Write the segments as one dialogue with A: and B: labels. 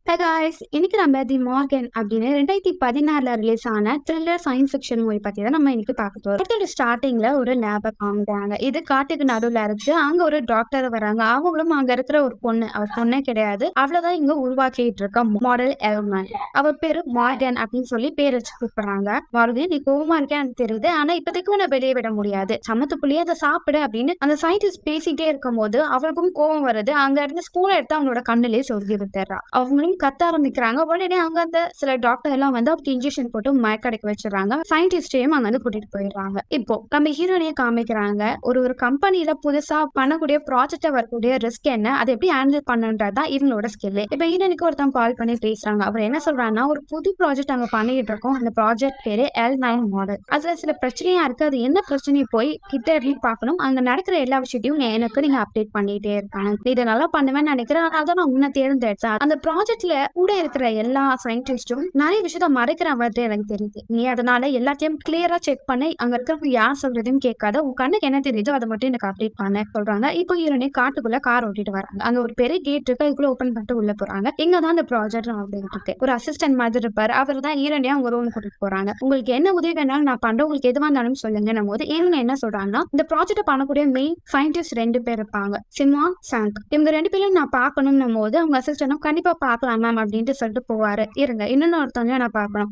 A: Hey guys, இன்னைக்கு நம்ம தி Morgan அப்படின்னு 2016 ரிலீஸ் ஆன த்ரில்லர் சயின்ஸ் ஃபிக்ஷன் மூவி பத்தி தான் நம்ம இன்னைக்கு பார்க்க போறோம். அடுத்த ஸ்டார்டிங்ல ஒரு லேப காமிக்கிறாங்க. இது காட்டுக்கு நடுவுல இருக்கு. அங்க ஒரு டாக்டர் வராங்க. அவங்களும் அங்க இருக்கிற ஒரு பொண்ணு, அவர் பொண்ணே கிடையாது, அவ்வளவுதான் இங்க உருவாக்கிட்டு இருக்க மாடல் எல்மன். அவர் பேரு மார்கன் அப்படின்னு சொல்லி பேர் வச்சு கூப்பிடுறாங்க. மார்கன், நீ கோவமா இருக்கே எனக்கு தெரியுது, ஆனா இப்போதைக்கு உன்னை வெளியே விட முடியாது, சமத்துக்குள்ளேயே அதை சாப்பிடு அப்படின்னு அந்த சயின்டிஸ்ட் பேசிட்டே இருக்கும் போது அவருக்கும் கோவம் வருது. அங்க இருந்து ஸ்பூன் எடுத்து அவங்களோட கண்ணிலே சொல்லி விட்டுறா. அவங்களும் கத்த ஆரம்பிக்கிறாங்க. உடனே அங்க அந்த சில டாக்டர் எல்லாம் வந்து அவருக்கு இன்ஜெக்ஷன் போட்டு மயக்கடைக்க வச்சிடறாங்க. சயின்டிஸ்டையும் அங்க வந்து கூட்டிட்டு போயிடுறாங்க. இப்போ நம்ம ஹீரோனையே காமிக்கிறாங்க. ஒரு கம்பெனில புதுசா பண்ணக்கூடிய ப்ராஜெக்ட வரக்கூடிய ரிஸ்க் என்ன, அதை எப்படி ஹேண்டில் பண்ணுன்றதுதான் இவங்களோட ஸ்கில். இப்ப ஹீரோனுக்கு ஒருத்தன் கால் பண்ணி பேசுறாங்க. அவர் என்ன சொல்றாங்கன்னா, ஒரு புது ப்ராஜெக்ட் அங்க பண்ணிட்டு இருக்கோம். அந்த ப்ராஜெக்ட் பேரு L9 மாடல். அதுல சில பிரச்சனையா இருக்கு. அது என்ன பிரச்சனை போய் கிட்ட எப்படி பார்க்கணும், அங்க நடக்கிற எல்லா விஷயத்தையும் எனக்கு நீங்க அப்டேட் பண்ணிட்டே இருக்காங்க. இதை நல்லா பண்ணுவேன்னு நினைக்கிறேன். அதனால நான் உன்னை தேர்ந்தெடுத்தேன். அந்த ப்ராஜெக்ட்ல கூட இருக்கிற எல்லா சயின்டிஸ்டும் நிறைய விஷயத்த மறைக்கிற மாதிரி எனக்கு தெரியுது. நீ அதனால எல்லாத்தையும் கிளியரா செக் பண்ணி அங்க இருக்கிற யார் சொல்றதையும் கேட்காத, உன் கண்ணுக்கு என்ன தெரியுதோ அதை மட்டும் எனக்கு அப்டேட் பண்ண சொல்றாங்க. இப்போ ஹீரோனே காட்டுக்குள்ள கார் ஓட்டிட்டு வராங்க. அங்க ஒரு பெரிய கேட் இருக்கு. அதுக்குள்ள ஓபன் பண்ணிட்டு உள்ள போறாங்க. இங்கதான் அந்த ப்ராஜெக்ட் இருக்கு. ஒரு அசிஸ்டன்ட் மாதிரி இருப்பாரு. அவர் தான் ஹீரோனே அவங்க ரூம் கூட்டிட்டு போறாங்க. உங்களுக்கு என்ன உதவி வேணாலும் நான் பண்றேன், உங்களுக்கு எதுவா இருந்தாலும் சொல்லுங்க போது ஹீரோனே என்ன சொல்றாங்கன்னா, இந்த ப்ராஜெக்ட் பண்ணக்கூடிய மெயின் சயின்டிஸ்ட் 2 பேர் இருப்பாங்க, சிமான் சாங்க். இவங்க 2 பேரும் நான் பார்க்கணும் போது அவங்க அசிஸ்டன்ட் கண்டிப்பா பார்க்கலாம் மேம் அப்படின்ட்டு சொல்லிட்டு போவாரு. இருங்க, இன்னொன்னு ஒருத்தவங்க நான் பார்க்கணும்.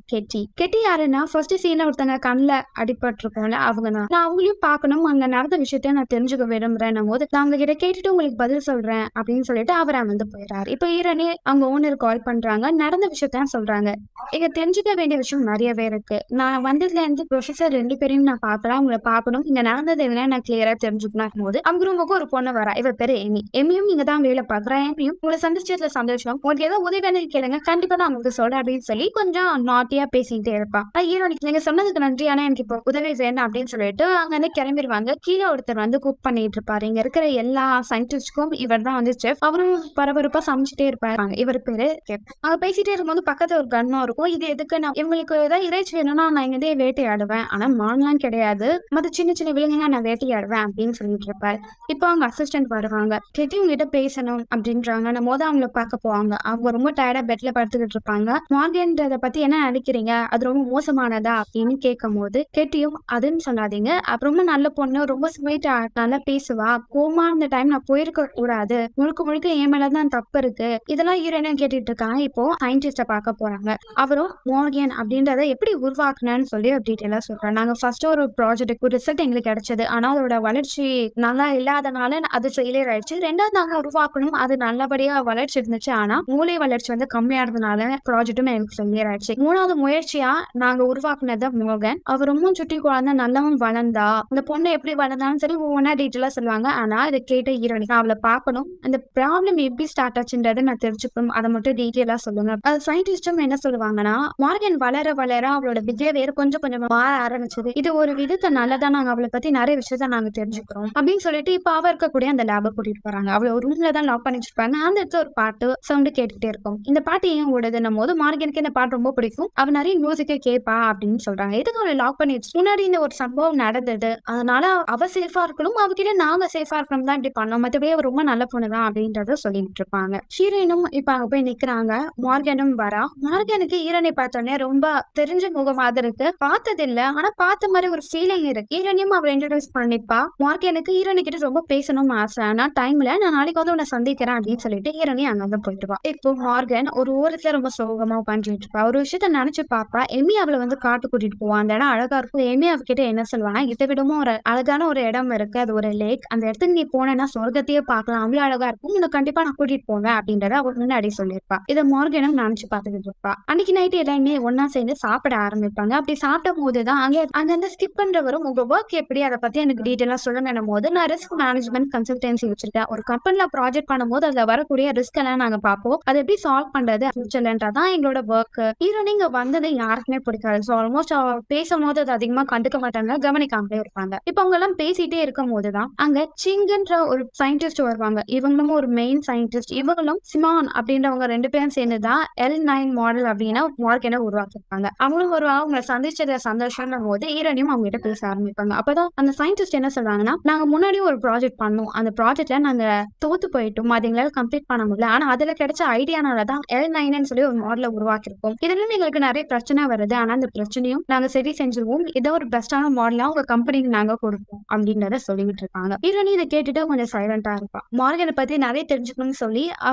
A: கெட்டி யாருன்னா, ஃபர்ஸ்ட் சீன்ல ஒருத்தங்க கண்ணுல அடிபட்டு இருக்கோம்ல, அவங்க தான். நான் அவங்களையும் பார்க்கணும், அங்க நடந்த விஷயத்த நான் தெரிஞ்சுக்க விரும்புறேன் போது நான் அவங்க கிட்ட கேட்டுட்டு உங்களுக்கு பதில் சொல்றேன் அப்படின்னு சொல்லிட்டு அவரை வந்து போயிடுறாரு. இப்ப ஹீரோனே அவங்க ஓனர் கால் பண்றாங்க. நடந்த விஷயத்த சொல்றாங்க. இங்க தெரிஞ்சுக்க வேண்டிய விஷயம் நிறையவே இருக்கு. நான் வந்ததுல இருந்து ப்ரொஃபசர் 2 பேரையும் நான் பார்க்கலாம், அவங்களை பார்க்கணும், இங்க நடந்தது எதுனா நான் கிளியரா தெரிஞ்சுக்கணும் போது அவங்க ரூமுக்கு ஒரு பொண்ணு வரா. இவ பேரு எமியும் இங்க தான் வேலை பார்க்குறேன். எமியும் உங்களை சந்திச்சதுல சந்தோஷம், உங்களுக்கு ஏதோ உதவி வேணும் கேளுங்க, கண்டிப்பா நான் உங்களுக்கு சொல்றேன் அப்படின்னு சொல்லி கொஞ்சம் நாட்டியா பேசிக்கிட்டே இருப்பா. ஹீரோனிக்கு நீங்க சொன்னதுக்கு நன்றி, ஆனா எனக்கு இப்போ உதவி வேணும் அப்படின்னு சொல்லிட்டு அங்க வந்து கிளம்பிடுவாங்க. கீழே ஒருத்தர் வந்து குக் பண்ணிட்டு இருப்பாரு. இங்க இருக்கிற எல்லா சயின்டிஸ்டுக்கும் இவர் தான் வந்து செஃப். அவரும் பரபரப்பா சமைச்சிட்டே இருப்பாங்க. இவர் பேரு செஃப். அங்க பேசிட்டே இருக்கும்போது பக்கத்துல ஒரு கன்னும் இருக்கும். இது எதுக்கு, நான் இவங்களுக்கு ஏதாவது இறைச்சி வேணும்னா நான் இங்கே வேட்டையாடுவேன், ஆனா மான்லாம் கிடையாது, மற்ற சின்ன சின்ன விலங்குங்க நான் வேட்டையாடுவேன் அப்படின்னு சொல்லிட்டு இருப்பாரு. இப்போ அவங்க அசிஸ்டன்ட் வருவாங்க. கெட்டி உங்ககிட்ட பேசணும் அப்படின்றாங்க. நம்ம மொதல் அவங்கள பார்க்க போவாங்க. அவங்க ரொம்ப டயர்டா பெட்ல படுத்துக்கிட்டு இருப்பாங்க. மார்கன்றத பத்தி என்ன நினைக்கிறீங்க, அது ரொம்ப மோசமானதா அப்படின்னு கேட்கும் போது கெட்டியும் அதுன்னு சொல்லாதீங்க, ரொம்ப நல்ல பொண்ணு, ரொம்ப ஸ்வீட்டா, நல்லா பேசுவா, கோமா அந்த டைம் நான் போயிருக்க கூடாது, முழுக்க முழுக்க என் மேலதான் தப்பு இருக்கு, இதெல்லாம் ஹீரோயினும் கேட்டுட்டு இருக்காங்க. இப்போ சயின்டிஸ்ட பார்க்க போறாங்க. அவரும் மார்கன் அப்படின்றத எப்படி உருவாக்குனேன்னு சொல்லி டீட்டெயிலா சொல்றாங்க. நாங்க ஃபர்ஸ்ட் ஒரு ப்ராஜெக்ட் ரிசல்ட் எங்களுக்கு கிடைச்சது, ஆனா அதோட வளர்ச்சி நல்லா இல்லாதனால அது ஃபெயிலியர் ஆயிடுச்சு. 2வது நாங்க உருவாக்கணும், அது நல்லபடியா வளர்ச்சி இருந்துச்சு, ஆனா மூளை வளர்ச்சி வந்து கம்மியானதுனால ப்ராஜெக்டும் எனக்கு ஃபெயிலியர் ஆயிடுச்சு. 3வது முயற்சியா நாங்க உருவாக்குனது மோகன். அவர் ரொம்ப சுட்டி குழந்தை, நல்லாவும் வளர்ந்தா, அந்த பொண்ணு எப்படி வளர்ந்தாலும் சரி ஒவ்வொன்னா டீட்டெயிலா சொல்லுவாங்க. ஆனா இதை கேட்ட ஹீரோனிக் அவளை பார்க்கணும், அந்த ப்ராப்ளம் எப்படி ஸ்டார்ட் ஆச்சுன்றதை நான் தெரிஞ்சுக்கணும், அதை மட்டும் டீட்டெயிலா சொல்லுங்க. அது சயின்டிஸ்டும் என்ன சொல்லுவாங்கன்னா, மார்கன் வளர வளர அவளோட பிஹேவியர் கொஞ்சம் கொஞ்சமா மாற ஆரம்பிச்சது. இது ஒரு விதத்தை நல்லதா, நாங்க அவளை பத்தி நிறைய விஷயத்த நாங்க தெரிஞ்சுக்கிறோம் அப்படின்னு சொல்லிட்டு இப்ப அவ இருக்கக்கூடிய அந்த லேப கூட்டிட்டு போறாங்க. அவளை ஒரு ரூம்ல தான் லாக் பண்ணி வச்சிருப்பாங்க. அந்த இடத்துல ஒரு பாட்டு சவுண்ட் கேட்டுட்டே இருக்கும். இந்த பாட்டு ஏன் ஓடுதுன்னும் போது மார்கனுக்கு இந்த பாட்டு ரொம்ப பிடிக்கும், அவ நிறைய மியூசிக்கை கேட்பா அப்படின்னு சொல்றாங்க. எதுக்கு அவளை லாக் பண்ணி வச்சு, முன்னாடி இந்த ஒரு சம்பவம் நடந்தது, அதனால அவ சேஃபா இருக்கணும், அவகிட்ட நாங்க சேஃபா இருக்கணும் தான் இப்படி பண்ணோம், மற்றபடி அவ ரொம்ப நல்ல பொண்ணுதான் அப்படின்றத சொல்லிட்டு இருப்பாங்க. ஹீரோயினும் இப்ப அங்க போய் நிக்கிறாங்க. மார்கனும் வரா. மார்கனுக்கு ஹீரோனை பார்த்தோன்னே ரொம்ப தெரிஞ்ச முகமாக இருக்கு, பார்த்தது இல்ல, ஆனா பார்த்த மாதிரி ஒரு ஃபீலிங் இருக்கு. ஹீரோனையும் அவளை இன்ட்ரோடியூஸ் பண்ணிப்பா. மார்கனுக்கு ஹீரோனி கிட்ட ரொம்ப பேசணும்னு ஆசை, ஆனா டைம்ல நான் நாளைக்கு வந்து உன்னை சந்திக்கிறேன் அப்படின்னு சொல்லிட்டு ஹீரோனி அங்க போயிட்டு வா. இப்போ மார்கன் ஒரு ஓரத்துல ரொம்ப சோகமா உட்காந்துட்டு இருப்பா. ஒரு விஷயத்த நினைச்சு பாப்பா. எமி அவளை வந்து காட்டு கூட்டிட்டு போவா. அந்த இடம் அழகா இருக்கும். எமி அவகிட்ட என்ன சொல்லுவானா, இதை விடவும் ஒரு அழகான ஒரு இடம் இருக்கு, அது ஒரு லேக், அந்த இடத்துக்கு நீ போனேன்னா சொர்க்கத்தையே பார்க்கலாம், அவ்வளவு அழகா இருக்கும், உன்னை கண்டிப்பா நான் கூட்டிட்டு போவேன் அப்படின்றத அவள் முன்னாடி சொல்லியிருப்பா. இதை மார்கனும் நினைச்சு பார்த்துக்கிட்டு இருப்பா. அன்னைக்கு நைட்டு எல்லாருமே ஒன்னா சேர்ந்து சாப்பிட ஆரம்பிப்பாங்க. அப்படி சாப்பிடும் போதுதான் அங்க ஸ்கிப் பண்றவரும் உங்க ஒர்க் எப்படி, அதை பத்தி எனக்கு டீட்டெயிலா சொல்லணும் போது, நான் ரிஸ்க் மேனேஜ்மெண்ட் கன்சல்டன்சி வச்சிருக்கேன், ஒரு கம்பெனில ப்ராஜெக்ட் பண்ணும்போது அதுல வரக்கூடிய ரிஸ்க் எல்லாம் நாங்க பார்ப்போம், அதை எப்படி சால்வ் பண்றது ஃபியூச்சர்லன்றதான் எங்களோட ஒர்க். ஹீரோனி இங்க வந்தது யாருக்குமே பிடிக்காது. ஸோ ஆல்மோஸ்ட் பேசும்போது அது அதிகமா கண்டுக்க மாட்டாங்க, கவனிக்காமலே இருப்பாங்க. இப்ப அவங்க எல்லாம் பேசிட்டே இருக்கும் போதுதான் அங்க சிங்குன்ற ஒரு சயின்டிஸ்ட் வருவாங்க. இவங்களும் ஒரு மெயின் சயின்டிஸ்ட். இவங்களும் சிமான் அப்படின்றவங்க 2 பேரும் சேர்ந்துதான் L9 மாடல் அப்படின்னா மார்கனை உருவாக்கிருப்பாங்க. அவங்களும் வருவாங்க. அவங்களை சந்திச்சத சந்தோஷம் போது ஹீரோனியும் அவங்க கிட்ட பேச ஆரம்பிப்பாங்க. அப்பதான் அந்த சயின்டிஸ்ட் என்ன சொல்றாங்கன்னா, நாங்க முன்னாடி ஒரு ப்ராஜெக்ட் பண்ணோம், அந்த ப்ராஜெக்ட்ல நாங்க தோத்து போயிட்டோம், அது எங்களால கம்ப்ளீட் பண்ண முடியல, ஆனா அதுல கிடைச்ச ஐடியா இதனாலதான் L9 சொல்லி ஒரு மாடலை உருவாக்கியிருக்கோம். இதுல எங்களுக்கு நிறைய பிரச்சனை வருது. ஆனா அந்த பிரச்சனையும் நாங்க சரி செஞ்சிருவோம். இதை ஒரு பெஸ்டான மாடலா உங்க கம்பெனிக்கு நாங்க கொடுப்போம் அப்படின்றத சொல்லிட்டு இருக்காங்க. ஹீரோனி இதை கேட்டுட்டு கொஞ்சம் சைலண்டா இருப்பா. மார்கனை பத்தி நிறைய தெரிஞ்சுக்கணும்னு சொல்லி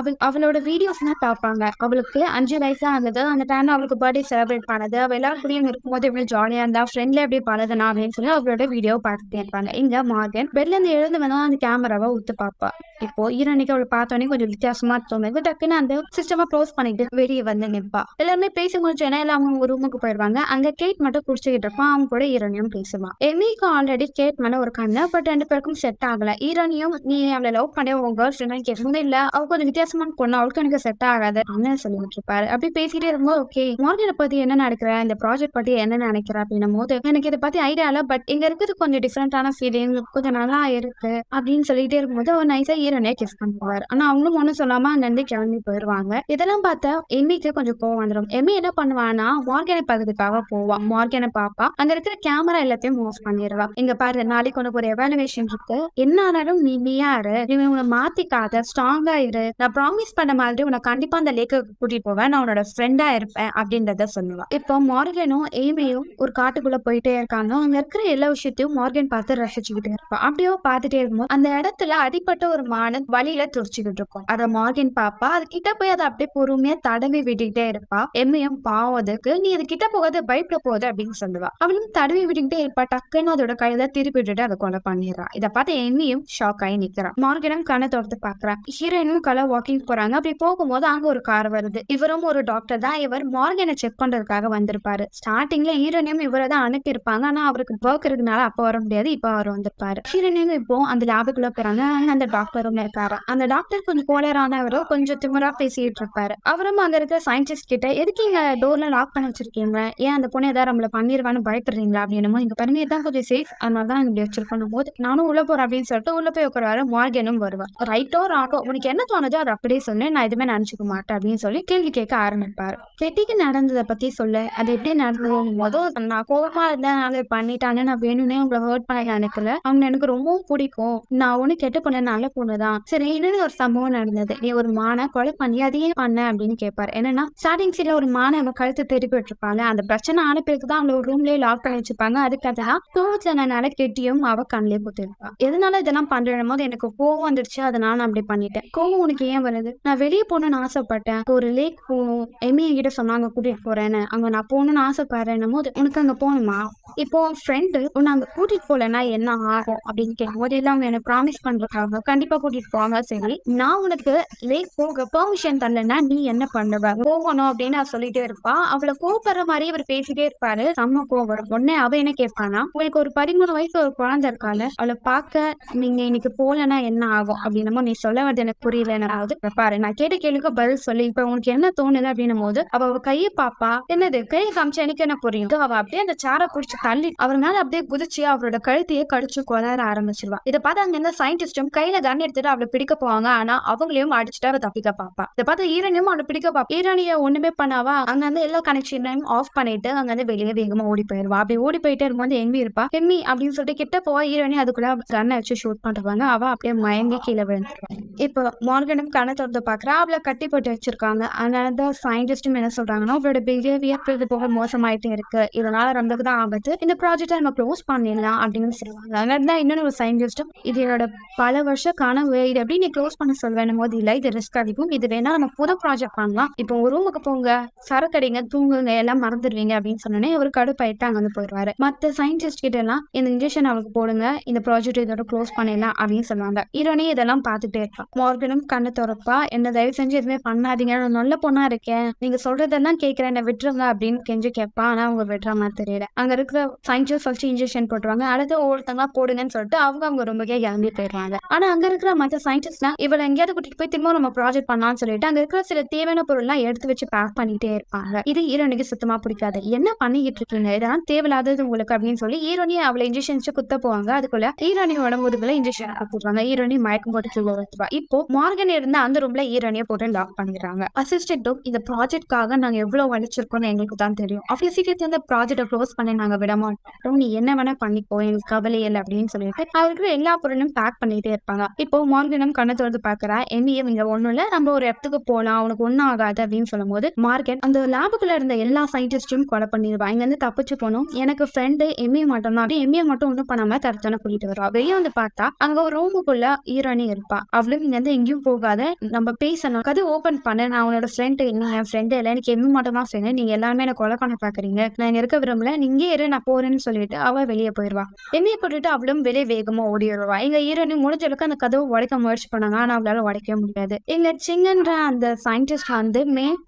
A: அவளோட வீடியோஸ் எல்லாம் பார்ப்பாங்க. அவளுக்கு 5 வயசா ஆகுது. அந்த டைம் அவளுக்கு பர்த்டே செலிப்ரேட் பண்ணது, அவ எல்லாருக்கூடயும் இருக்கும்போது எப்படி ஜாலியா இருந்தா, ஃப்ரெண்ட்ல எப்படி பழகுனா அப்படின்னு சொல்லி அவளோட வீடியோ பார்த்துட்டே இருப்பாங்க. இங்க மார்கன் பெட்ல இருந்து எழுந்து வேணா அந்த கேமராவை உத்து பார்ப்பா. இப்போ ஹீரோனிக்கு அவளை பார்த்தோன்னே கொஞ்சம் வித்தியாசமா தோணுது. டக்குன்னு அந்த சிஸ்டமா க்ளோஸ் பண்ணிட்டு வெளியே வந்து நிற்பா. எல்லாருமே பேசி முடிச்சோன்னா எல்லாம் அவங்க ரூமுக்கு போயிடுவாங்க. அங்க கேட் மட்டும் குடிச்சுக்கிட்டு இருப்பான். அவங்க கூட ஹீரோனியும் பேசுவான். எமிக்கு ஆல்ரெடி கேட் மேல ஒரு கண்ணு, பட் 2 பேருக்கும் செட் ஆகல. ஹீரோனியும் நீ அவளை லவ் பண்ண உங்க கேர்ள் ஃப்ரெண்ட் கேட்கும்போது இல்ல அவ கொஞ்சம் வித்தியாசமான பொண்ணு, அவளுக்கு எனக்கு செட் ஆகாது அப்படின்னு சொல்லிட்டு இருப்பாரு. அப்படி பேசிட்டே இருக்கும்போது ஓகே மார்கனை பத்தி என்ன நினைக்கிற, இந்த ப்ராஜெக்ட் பத்தி என்ன நினைக்கிற அப்படின்னும் போது எனக்கு இதை பத்தி ஐடியா இல்ல, பட் இங்க இருக்கிறது கொஞ்சம் டிஃப்ரெண்டான ஃபீலிங், கொஞ்சம் நல்லா இருக்கு அப்படின்னு சொல்லிட்டே இருக்கும்போது அவர் நைஸா ஹீரோனியை கிஸ் பண்ணுவார். ஆனா அவங்களும் ஒன்னும் சொல்லாம அங்க இருந்து கிளம்பி போயிருவாங்க. இதெல்லாம் பார்த்தா எமிக்கு கொஞ்சம் கோவம் வந்துடும். எமி என்ன பண்ணுவான்னா மார்கனை பகுதிக்காக போவா. மார்கனை பாப்பா. அங்க இருக்கிற கேமரா எல்லாத்தையும் ஆஃப் பண்ணிடுவா. இங்க பாரு நாளைக்கு உனக்கு ஒரு எவாலுவேஷன் இருக்கு, என்ன ஆனாலும் நீயா இரு, நீ உன்னை மாத்திக்காத, ஸ்ட்ராங்கா இரு, நான் ப்ராமிஸ் பண்ண மாதிரி உன்னை கண்டிப்பா அந்த லேக்கு கூட்டிட்டு போவேன், நான் உன்னோட ஃப்ரெண்டா இருப்பேன் அப்படின்றத சொல்லுவா. இப்போ மார்கனும் எமியும் ஒரு காட்டுக்குள்ள போயிட்டே இருக்காங்க. அங்க இருக்கிற எல்லா விஷயத்தையும் மார்கன் பார்த்து ரசிச்சுக்கிட்டே இருப்பா. அப்படியோ பார்த்துட்டே இருக்கும்போது அந்த இடத்துல அடிப்பட்ட ஒரு மானு வழியில துடிச்சுக்கிட்டு இருக்கும். அத மார்கன் பாப்பா. அது கிட்ட போய் அதை அப்படியே பொறுமையா தடவி விட்டுக்கிட்டே இருப்பா. எம்மையும் பாவம் அதுக்கு, நீ அது கிட்ட போகாத, பயப்பட போகுது அப்படின்னு சொல்லுவா. அவளும் தடவி விட்டுக்கிட்டே இருப்பா. டக்குன்னு அதோட கையில திருப்பி விட்டுட்டு அதை கொலை பண்ணிடுறா. இதை பார்த்து எம்மியும் ஷாக் ஆகி நிக்கிறான். மார்கனும் கண்ணை திறந்து பாக்குறான். ஹீரோயினும் கலை வாக்கிங் போறாங்க. அப்படி போகும்போது அங்க ஒரு கார் வருது. இவரும் ஒரு டாக்டர் தான். இவர் மார்கனை செக் பண்றதுக்காக வந்திருப்பாரு. ஸ்டார்டிங்ல ஹீரோயினும் இவரை தான் அனுப்பியிருப்பாங்க. ஆனா அவருக்கு ஒர்க் இருக்கிறதுனால அப்ப வர முடியாது, இப்ப அவர் வந்திருப்பாரு. ஹீரோயினும் இப்போ அந்த லேபுக்குள்ள போறாங்க. அந்த டாக்டரும் இருக்காரு. அந்த டாக்டர் கொஞ்சம் கோளரானவரும் கொஞ்சம் திமிரா பேசிட்டு இருப்பாரு. அவரும் அங்க இருக்கிற சயின்டிஸ்ட் கிட்ட எதுக்கு இங்க டோர்ல லாக் பண்ணி வச்சிருக்கீங்க, ஏன் அந்த பொண்ணு ஏதாவது நம்மள பண்ணிருவான்னு பயப்படுறீங்களா அப்படின்னு. இங்க பாருங்க தான் கொஞ்சம் சேஃப், அதனாலதான் இப்படி வச்சிருக்கணும் போது நானும் உள்ள போறேன் அப்படின்னு சொல்லிட்டு உள்ள போய் உட்காரு. மார்கனும் வருவா. ரைட்டோ ராங்கோ உனக்கு என்ன தோணுதோ அதை அப்படியே சொல்லு, நான் எதுவுமே நினைச்சுக்க மாட்டேன் அப்படின்னு சொல்லி கேள்வி கேட்க ஆரம்பிப்பாரு. கெட்டிக்கு நடந்ததை பத்தி சொல்லு, அது எப்படி நடந்தது, முதல் நான் கோபமா இருந்தேன் பண்ணிட்டான்னு, நான் வேணும்னே உங்களை ஹர்ட் பண்ண நினைக்கல, அவங்க எனக்கு ரொம்பவும் பிடிக்கும், நான் ஒண்ணு கெட்டு பண்ண நல்ல பொண்ணுதான், சரி இன்னொரு ஒரு சம்பவம் நடந்தது, நீ ஒரு மானை கொலை பண்ணி அதையே பண்ண அப்படின்னு கேட்பாரு. என்னன்னா ஸ்டார்டிங் சீன்ல ஒரு மானை நம்ம கழுத்து திருப்பி விட்டுருப்பாங்க. அந்த பிரச்சனை ஆன பிறகுதான் அவங்கள ஒரு ரூம்லயே லாக் பண்ணி வச்சிருப்பாங்க. அதுக்காக தோச்சனால கெட்டியும் அவ கண்ணிலே போட்டுருப்பா. எதனால இதெல்லாம் பண்றேன் போது எனக்கு கோவம் வந்துருச்சு, அதனால நான் அப்படி பண்ணிட்டேன். கோவம் உனக்கு ஏன் வருது, நான் வெளியே போகணும்னு ஆசைப்பட்டேன், ஒரு லேக் போகணும், எம்ஏ கிட்ட சொன்னாங்க கூட்டிட்டு போறேன்னு, அங்க நான் போகணும்னு ஆசைப்படுறேன் போது உனக்கு அங்க போகணுமா, இப்போ ஃப்ரெண்டு உன்னை அங்க கூட்டிட்டு போலன்னா என்ன ஆகும் அப்படின்னு கேட்கும்போது இல்லை அவங்க எனக்கு ப்ராமிஸ் பண்றதுக்காக கண்டிப்பா கூட்டிட்டு போவாங்க, சரி நான் உனக்கு லேக் போக பெர்மிஷன் தரலன்னா நீ என்ன பண்ணுவ, போகணும் அப்படின்னு நான் சொல்லிட்டே இருப்பா. அவளை கூப்பிடுற மாதிரி அவர் பேசிட்டே இருப்பாரு. செம்ம கோவம். உடனே அவ என்ன கேட்பானா, உங்களுக்கு ஒரு 13 வயசு ஒரு குழந்தை இருக்கால, அவளை பார்க்க நீங்க இன்னைக்கு போலன்னா என்ன ஆகும் அப்படின்னும் நீ சொல்ல வந்து எனக்கு புரியல, என்னாவது பாரு நான் கேட்ட கேளுக்கு பதில் சொல்லி இப்ப உனக்கு என்ன தோணுது அப்படின்னும் போது அவ கையை பாப்பா. என்னது கையை காமிச்சு எனக்கு என்ன புரியும், அவ அப்படியே அந்த சாரை பிடிச்சி தள்ளி அவர் மேல அப்படியே குதிச்சு அவரோட கழுத்தையே கடிச்சு கொலர ஆரம்பிச்சிருவா. இதை பார்த்து அங்க இருந்த சயின்டிஸ்டும் கையில கன் எடுத்துட்டு அவளை பிடிக்க போவாங்க. ஆனா அவங்களையும் அடிச்சுட்டு அவ தப்பிக்க பாப்பா. இதை பார்த்து ஈரனியும் அவளை பிடிக்க பாப்பா. ஈரனிய ஒண்ணுமே பண்ணாவா, அங்க வந்து எல்லா கனெக்ஷனையும் ஆஃப் பண்ணிட்டு அங்க வந்து வெளியே வேகமா ஓடி போயிருவா. அப்படி ஓடி போயிட்டே இருக்கும்போது எம்மி இருப்பா. எம்மி அப்படின்னு சொல்லிட்டு கிட்ட போவா. ஈரனி அதுக்குள்ள கண்ணை வச்சு ஷூட் பண்ணுவாங்க. அவ அப்படியே மயங்கி கீழே விழுந்துருவாங்க. இப்போ மார்கனும் கண்ணை திறந்து பாக்குறா. அவளை கட்டி போட்டு வச்சிருக்காங்க. அதனால சயின்டிஸ்டும் என்ன சொல்றாங்கன்னா அவளோட பிஹேவியர் போக மோசமாயிட்டே இருக்கு, இதனால நமக்கு தான் ஆபத்து, இந்த ப்ராஜெக்டை நம்ம க்ளோஸ் பண்ணிடலாம் அப்படின்னு சொல்லுவாங்க. அதனாலதான் இன்னொரு ஒரு சயின்டிஸ்டும் இது என்னோட பல வருஷம் கனவு, இது எப்படி நீ க்ளோஸ் பண்ண சொல்வேன் போது இல்லை, இது ரிஸ்க் அதிகம், இது வேணா நம்ம புது ப்ராஜெக்ட் பண்ணலாம், இப்போ ஒரு ரூமுக்கு போங்க, சரக்கடிங்க, தூங்குங்க, எல்லாம் மறந்துடுவீங்க அப்படின்னு சொன்னோன்னே ஒரு கடுப்பாயிட்டு அங்க வந்து போயிடுவாரு. மற்ற சயின்டிஸ்ட் கிட்ட எல்லாம் இந்த இன்ஜெக்ஷன் அவளுக்கு போடுங்க, இந்த ப்ராஜெக்ட் இதோட க்ளோஸ் பண்ணிடலாம் அப்படின்னு சொல்லுவாங்க. ஹீரோனி இதெல்லாம் பார்த்துட்டே இருப்பா. மார்கனும் கண்ணு திறப்பா. என்ன தயவு செஞ்சு எதுவுமே பண்ணாதீங்க, நான் நல்ல பொண்ணா இருக்கேன், நீங்க சொல்றதெல்லாம் கேட்கிறேன், என்ன விட்டுருங்க அப்படின்னு கெஞ்சு கேட்பா. ஆனா அவங்க விடுற மாதிரி தெரியல. அங்க இருக்கிற சயின்டிஸ்ட் ஃபர்ஸ்ட் இன்ஜெக்ஷன் போட்டுருவாங்க. அடுத்து ஒருத்தங்க போடுங்கன்னு சொல்லிட்டு அவங்க ரொம்பவே இறங்கி போயிடுவாங்க. ஆனா அங்க இருக்கிற மற்ற சயின்டிஸ்ட்லாம் இவளை எங்கேயாவது கூட்டிட்டு போய் திரும்ப நம்ம ப்ராஜெக்ட் பண்ணலாம்னு சொல்லிட்டு அங்க இருக்கிற சில தேவையான பொருள்லாம் எடுத்து வச்சு பேக் பண்ணிட்டே இருப்பாங்க. இது ஹீரோனிக்கு சுத்தமா பிடிக்காது. என்ன பண்ணிக்கிட்டு இருக்கீங்க, இதெல்லாம் தேவையில்லாதது உங்களுக்கு அப்படின்னு சொல்லி ஹீரோனி அவளை இன்ஜெக்ஷன் குத்த போவாங்க. அதுக்குள்ள ஹீரோனியோட முதுகுல இன்ஜெக்ஷன் கொடுத்துருவாங்க. ஹீரோனி மயக்கம் போட்டு கீழே வருவா. இப்போ மார்கன் இருந்த அந்த ரூம்ல ஹீரோனியை போட்டு லாக் பண்ணிடுறாங்க. அசிஸ்டன்ட்டும் இந்த ப்ராஜெக்ட்காக நாங்க எவ்வளவு வலிச்சிருக்கோம்னு எங்களுக்கு தான் தெரியும், ஆஃபீஸுக்கு இந்த ப்ராஜெக்டை க்ளோஸ் பண்ணி நாங்க விட மாட்டோம், நீ என்ன வேணா பண்ணிக்கோ, எங்களுக்கு கவலை இல்லை அப்படின்னு சொல்லிட்டு அவருக்கு எல்லா பொருளும் பேக் பண்ணிட்டே இருப்பாங்க. இப்போ மார்கனும் கண்ணை திறந்து பாக்குறா. எம்மியும் இங்க ஒண்ணும் இல்ல, நம்ம ஒரு இடத்துக்கு போலாம், உனக்கு ஒண்ணும் ஆகாது அப்படின்னு சொல்லும்போது மார்கன் அந்த லேபுக்குள்ள இருந்த எல்லா சயின்டிஸ்டையும் கொலை பண்ணிடுவா. இங்க இருந்து தப்பிச்சு போனோம், எனக்கு ஃப்ரெண்டு எம்ஏ மட்டும் தான், எம்ஏ மட்டும் ஒன்றும் பண்ணாம தரத்தான கூட்டிட்டு வருவா. வெளியே வந்து பார்த்தா அங்க ஒரு ரூமுக்குள்ள ஈரானி இருப்பா. அவளும் இங்க இருந்து எங்கேயும் போகாத, நம்ம பேசணும், கதை ஓபன் பண்ண, நான் உன்னோட ஃப்ரெண்டு, நீ என் ஃப்ரெண்டு இல்லை, எனக்கு எம்ஏ மட்டும் தான் ஃப்ரெண்டு, நீங்க எல்லாருமே என்ன கொலை பண்ண பாக்குறீங்க, நான் இங்க இருக்க விரும்பல, நீங்க இரு, நான் போறேன்னு சொல்லிட்டு அவ வெளியே போயிடுவா. எம்ஏ போட்டுட்டு அவளும் வெளியே வேகமா ஓடி வருவா. எங்க ஈரானி முடிஞ்ச அளவுக்கு அந்த கதவை உடைக்க முயற்சி பண்ணாங்க, ஆனா அவளால உடைக்கவே முடியாது. எங்க சிங்கன்ற அந்த சயின்டிஸ்ட் வந்து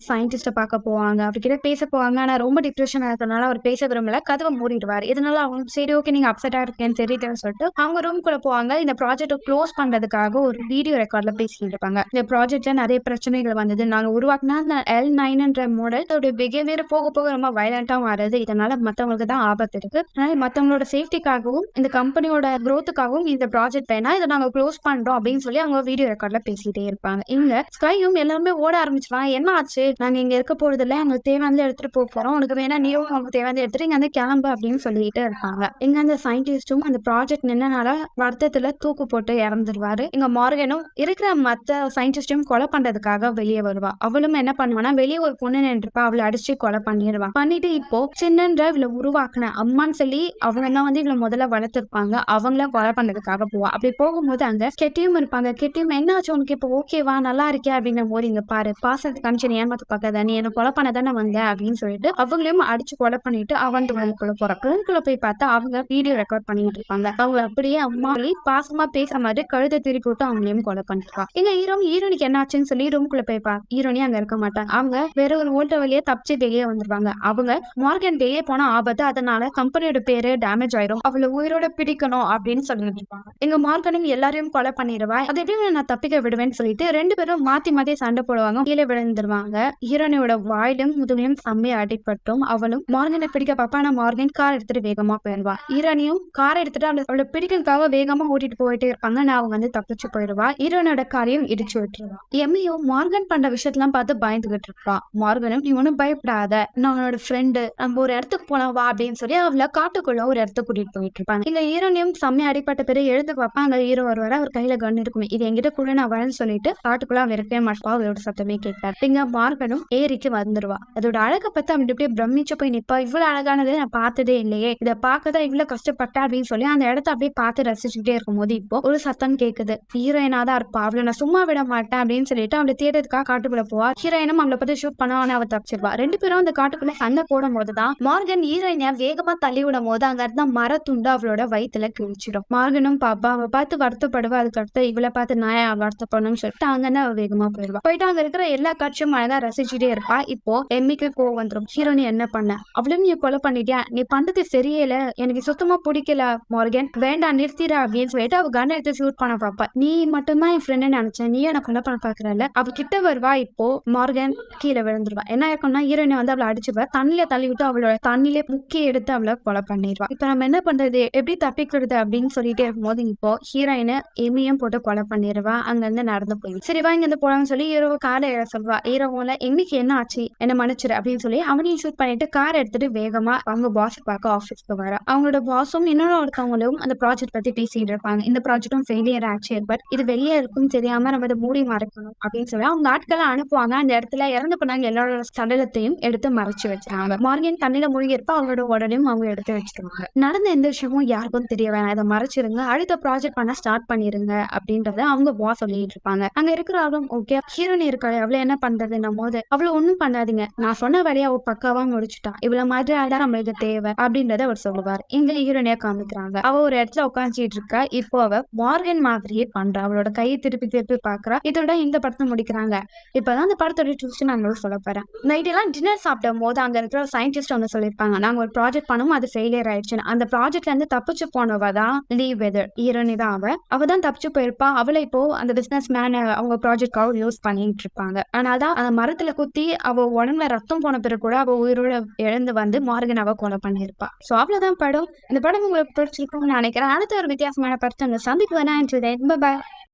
A: சயின்டிஸ்ட பார்க்க போவாங்க, அவர்கிட்ட பேச போவாங்க. ஆனா ரொம்ப டிப்ரெஷன் ஆகிறதுனால அவர் பேச விரும்பல, கதவை மூடிடுவாரு. இதனால அவங்க சரி ஓகே நீங்க அப்செட்டா இருக்கேன்னு தெரியுதுன்னு சொல்லிட்டு அவங்க ரூம்குள்ள போவாங்க. இந்த ப்ராஜெக்ட் க்ளோஸ் பண்றதுக்காக ஒரு வீடியோ ரெக்கார்ட்ல பேசிட்டு இருப்பாங்க. இந்த ப்ராஜெக்ட்ல நிறைய பிரச்சனைகள் வந்தது, நாங்க உருவாக்குனா அந்த L9ன்ற மாடல் அதோட பிஹேவியர் போக போக ரொம்ப வயலண்டா மாறுது, இதனால மத்தவங்களுக்கு தான் ஆபத்து இருக்கு, அதனால மத்தவங்களோட சேஃப்டிக்காகவும் இந்த கம்பெனியோட க்ரோத்துக்காகவும் இந்த ப்ராஜெக்ட் வேணா, இதை நாங்க க்ளோஸ் பண்றோம் அப்படின்னு சொல்லி அவங்க வீடியோ ரெக்கார்ட்ல பேசிட்டே இருப்பாங்க. இங்க ஸ்கையும் எல்லாருமே ஓட ஆரம்பிச்சிருவாங்க. என்ன ஆச்சு, நாங்க இங்க இருக்க போறது இல்ல, எங்களுக்கு தேவையானது எடுத்துட்டு போறோம், உனக்கு வேணா நீயும் உங்களுக்கு தேவையானது எடுத்துட்டு இங்க வந்து கிளம்பு அப்படின்னு சொல்லிட்டு இருப்பாங்க. இங்க அந்த சயின்டிஸ்டும் அந்த ப்ராஜெக்ட் நின்னனால வருத்தத்துல தூக்கு போட்டு இறந்துருவாரு. இங்க மார்கனும் இருக்கிற மத்த சயின்டிஸ்டும் கொலை பண்றதுக்காக வெளியே வருவா. அவளும் என்ன பண்ணுவானா, வெளியே ஒரு பொண்ணு நின்றுப்பா, அவளை அடிச்சு கொலை பண்ணிடுவான். பண்ணிட்டு இப்போ சின்னன்ற இவளை உருவாக்குன அம்மான்னு சொல்லி அவங்க தான் வந்து இவளை முதல்ல வளர்த்துருப்பாங்க, அவங்கள கொலை பண்றதுக்காக போவா. அப்படி போகும்போது அங்க கெட்டியும் இருப்பாங்க. கெட்டியும் என்ன ஆச்சு உனக்கு, இப்போ ஓகேவா, நல்லா இருக்கே அப்படின்னும் போது, இங்க பாரு பாசத்துக்கு காமிச்சு நீ ஏமாத்து பார்க்காத, நீ என்ன கொலை பண்ண தானே வந்த அப்படின்னு சொல்லிட்டு அவங்களையும் அடிச்சு கொலை பண்ணிட்டு அவன் ரூமுக்குள்ள போறா. ரூமுக்குள்ள போய் பார்த்தா அவங்க வீடியோ ரெக்கார்ட் பண்ணிட்டு இருப்பாங்க. அவங்க அப்படியே அம்மா பாசமா பேசுற மாதிரி கழுத்தை திருப்பி விட்டு அவங்களையும் கொலை பண்ணிருப்பா. எங்க ஹீரோனிக்கு என்ன ஆச்சுன்னு சொல்லி ரூமுக்குள்ள போய்ப்பா. ஹீரோனி அங்க இருக்க மாட்டாங்க, அவங்க வேற ஒரு ஓட்ட வழியே தப்பிச்சு வெளியே வந்துருவாங்க. அவங்க மார்கன் வெளியே போன ஆபத்து, அதனால கம்பெனியோட பேரு டேமேஜ் ஆயிரும், அவளை உயிரோட பிடிக்கணும் அப்படின்னு சொல்லிட்டு இருப்பாங்க. எங்க மார்கனும் எல்லாரையும் கொலை பண்ணிடுவா. அது எப்படி நான் தப்பிக்க விடுவேன்னு சொல்லிட்டு ரெண்டு பேரும் மாத்தி மாத்தி சண்டை போடுவாங்க, கீழே விழுந்துருவாங்க. ஹீரோனியோட வாயிலும் முதுகையும் செம்மையா அடிபட்டும் அவளும் மார்கனை பிடிக்க பாப்பா. ஆனா மார்கன் கார் எடுத்துட்டு வேகமா போயிடுவா. ஹீரோனியும் காரை எடுத்துட்டு அவளை பிடிக்கிறதுக்காக வேகமா ஓட்டிட்டு போயிட்டே இருப்பாங்க. நான் அவங்க வந்து தப்பிச்சு போயிடுவா. ஹீரோனோட காரையும் இடிச்சு விட்டுருவா. எம்மியோ மார்கன் பண்ற விஷயத்தெல்லாம் பார்த்து பயந்துகிட்டு இருப்பா. மார்கனும் நீ ஒன்னும் பயப்படாத, நான் அவனோட ஃப்ரெண்டு, நம்ம ஒரு இடத்துக்கு போலாம் வா அப்படின்னு சொல்லி அவளை காட்டுக்குள்ள ஒரு இடத்துக்கு கூட்டிட்டு போயிட்டு இருப்பாங்க. இங்க ஹீரோனியும் செம்மையா அடிப்பட்ட பிறகு எழுந்து பார்ப்பா. அங்க ஹீரோ வருவாரு, அவர் கையில கன் இருக்குமே, இது என்கிட்ட கூட நான் வரேன்னு சொல்லிட்டு காட்டுக்குள்ள அவ இருக்கவே மாட்டா. அவளோட சத்தமே கேட்காரு. இங்க மார்கனும் ஏரிக்கு வந்துருவா. அதோட அழகை பத்தி அவன் இப்படியே பிரமிச்சு போய் நிப்பா. இவ்வளவு அழகானது நான் பார்த்ததே இல்லையே, இதை பார்க்கதான் இவ்வளவு கஷ்டப்பட்டா அப்படின்னு சொல்லி அந்த இடத்த அப்படியே பார்த்து ரசிச்சுட்டே இருக்கும் போது இப்போ ஒரு சத்தம் கேக்குது. ஹீரோயினா தான் இருப்பா, அவளை நான் சும்மா விட மாட்டேன் அப்படின்னு சொல்லிட்டு அவளை தேடுறதுக்காக காட்டுக்குள்ள போவா. ஹீரோயினும் அவளை பத்தி ஷூட் பண்ணான்னு அவ தப்பிச்சிருவா. ரெண்டு பேரும் அந்த காட்டுக்குள்ள சண்டை போடும் போதுதான் மார்கன் ஹீரோயினை வேகமா தள்ளி விடும் போது அங்க இருந்த மரத்துண்டு அவளோட வயிற்றுல கிழிச்சிடும். மார்கனும் பாப்பா, அவ பார்த்து வருத்தப்படுவா. அதுக்கு அடுத்து இவளை பார்த்து நான் வருத்தப்படணும்னு சொல்லிட்டு அங்க அவ வேகமா போயிடுவா. போயிட்டு அங்க இருக்கிற எல்லா காட்சியும் அழகா ரசிச்சுட்டே இருப்பா. இப்போ எம்மிக்கு கோவம் வந்துடும். ஹீரோனி என்ன பண்ண, அவளும் நீ கொலை பண்ணிட்டியா, நீ பண்றது சரியில்ல, எனக்கு சுத்தமா பிடிக்கல மார்கன், வேண்டாம் நிறுத்திட அப்படின்னு சொல்லிட்டு அவ கன் எடுத்து ஷூட் பண்ண பாப்பா. நீ மட்டும்தான் என் ஃப்ரெண்டு நினைச்சேன், நீ என்ன கொலை பண்ண பாக்குறல. அவ கிட்ட வருவா. இப்போ மார்கன் கீழே விழுந்துருவா. என்ன இருக்கும்னா ஹீரோயினை வந்து அவளை அடிச்சுவா, தண்ணியில தள்ளி விட்டு அவளோட தண்ணிலே முக்கி எடுத்து அவளை கொலை பண்ணிடுவா. இப்ப நம்ம என்ன பண்றது, எப்படி தப்பிக்கிறது அப்படின்னு சொல்லிட்டே இருக்கும்போது இப்போ ஹீரோயினை எம்மியும் போட்டு கொலை பண்ணிடுவா. அங்க இருந்து நடந்து போய் சரி வா இங்க இருந்து போலாம்னு சொல்லி ஹீரோ காரை ஏற சொல்வா. ஹீரோல எம்மிக்கு என்ன ஆச்சு, என்ன மன்னிச்சிரு அப்படின்னு சொல்லி அவனையும் ஷூட் பண்ணிட்டு கார் எடுத்துட்டு வேகமா அவங்க பாஸ் பார்க்க ஆஃபீஸ்க்கு வர. அவங்களோட பாஸும் இன்னொரு ஒருத்தவங்களும் அந்த ப்ராஜெக்ட் பத்தி பேசிட்டு இருப்பாங்க. இந்த ப்ராஜெக்டும் ஃபெயிலியர் ஆச்சு, பட் இது வெளியே இருக்கும் தெரியாம நம்ம இதை மூடி மறைக்கணும் அப்படின்னு சொல்லி அவங்க ஆட்களை அனுப்புவாங்க. அந்த இடத்துல இறந்து பண்ணாங்க எல்லாரோட சடலத்தையும் எடுத்து மறைச்சு வச்சாங்க. மார்கன் தண்ணியில மூழ்கி இருப்பா, அவங்களோட உடலையும் அவங்க எடுத்து வச்சிருவாங்க. நடந்த எந்த விஷயமும் யாருக்கும் தெரிய வேணாம், இதை மறைச்சிருங்க, அடுத்த ப்ராஜெக்ட் பண்ண ஸ்டார்ட் பண்ணிருங்க அப்படின்றத அவங்க பாஸ் சொல்லிட்டு இருப்பாங்க. அங்க இருக்கிறவரும் ஓகே, ஹீரோனி இருக்காளே அவளை என்ன பண்றதுன்னும் போது அவளை ஒண்ணும் பண்ணாதீங்க, நான் சொன்ன வேலையை அவ பக்காவா முடிச்சுட்டா, இவ்வளவு மாதிரி ஆடா நம்மளுக்கு தேவை அப்படின்றத அவர் சொல்லுவார். இங்க ஹீரோனியா காமிக்கிறாங்க. அவ ஒரு இடத்துல உட்காந்துட்டு இருக்கா. இப்போ அவ மார்கன் மாதிரியே பண்றா, அவளோட கையை திருப்பி திருப்பி பாக்குறா. இதோட இந்த படத்தை முடிக்கிறாங்க. இப்பதான் அந்த படத்தோட ட்விஸ்ட் நான் சொல்ல போறேன். நைட் எல்லாம் டின்னர் சாப்பிடும் போது அங்க இருக்கிற சயின்டிஸ்ட் வந்து சொல்லியிருப்பாங்க, நாங்க ஒரு ப்ராஜெக்ட் பண்ணும், அது ஃபெயிலியர் ஆயிடுச்சுன்னு. அந்த ப்ராஜெக்ட்ல இருந்து தப்பிச்சு போனவ தான் லீவ் வெதர், ஹீரோனி தான். அவ தான் தப்பிச்சு போயிருப்பா. அவளை இப்போ அந்த பிசினஸ் மேன் அவங்க ப்ராஜெக்ட்காக யூஸ் பண்ணிட்டு இருப்பாங்க. ஆனாதான் அந்த மரத்துல குத்தி அவ உடம்புல ரத்தம் போன பிறகு கூட அவ உயிரோட எழுந்து வந்து மார்கன் அவ கொலை பண்ணிருப்பா. சோ அவ்வளவுதான் படம். இந்த படம் உங்களுக்கு பிடிச்சிருக்கும்னு நினைக்கிறேன். அடுத்த ஒரு வித்தியாசமான படத்தை சந்திப்பு வேணா.